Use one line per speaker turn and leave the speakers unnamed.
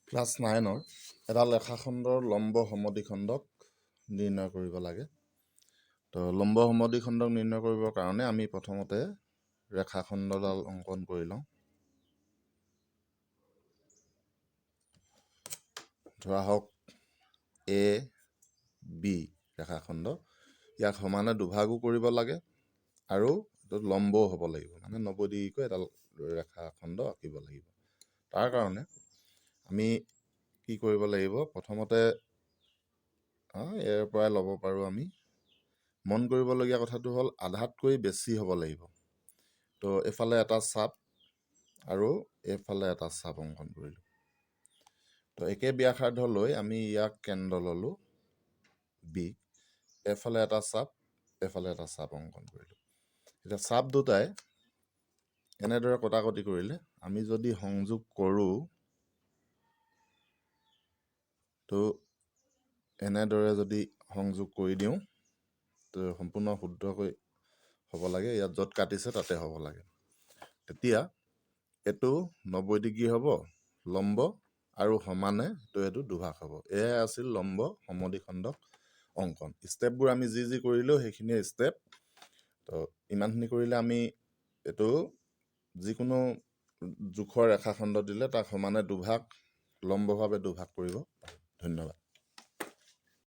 Class 9ৰ এডাল ৰেখাখণ্ডৰ লম্ব সমদ্বিখণ্ডক নিৰ্ণয় কৰিব লাগে। তো লম্ব সমদ্বিখণ্ডক নিৰ্ণয় কৰিবৰ কাৰণে আমি প্ৰথমতে ৰেখাখণ্ডডাল অংকন কৰি লওঁ। ধৰা হওক এ বি ৰেখাখণ্ড, ইয়াক সমানে দুভাগো কৰিব লাগে আৰু লম্বও হ'ব লাগিব, মানে 90 ডিগ্ৰীকৈ এডাল ৰেখাখণ্ড আঁকিব লাগিব। তাৰ কাৰণে আমি কি কৰিব লাগিব, প্ৰথমতে ইয়াৰ পৰাই ল'ব পাৰোঁ। আমি মন কৰিবলগীয়া কথাটো হ'ল আধাতকৈ বেছি হ'ব লাগিব। তো এফালে এটা চাপ আৰু এইফালে এটা চাপ অংকন কৰিলোঁ। তো একে ব্যাসাৰ্ধ লৈ আমি ইয়াক কেন্দ্ৰ ল'লোঁ বি, এফালে এটা চাপ এফালে এটা চাপ অংকন কৰিলোঁ। এতিয়া চাপ দুটাই এনেদৰে কটাকটি কৰিলে আমি যদি সংযোগ কৰোঁ তো এনেদৰে যদি সংযোগ কৰি দিওঁ তো সম্পূৰ্ণ শুদ্ধকৈ হ'ব লাগে। ইয়াত য'ত কাটিছে তাতে হ'ব লাগে। তেতিয়া এইটো 90 ডিগ্ৰী হ'ব লম্ব আৰু সমানে এইটো দুভাগ হ'ব। এয়াই আছিল লম্ব সমদ্বিখণ্ডক অংকন। ষ্টেপবোৰ আমি যি কৰিলোঁ সেইখিনিয়ে ষ্টেপ। তো ইমানখিনি কৰিলে আমি এইটো যিকোনো জোখৰ ৰেখাখণ্ড দিলে তাক সমানে দুভাগ লম্বভাৱে দুভাগ কৰিব পাৰোঁ। ধন্যবাদ।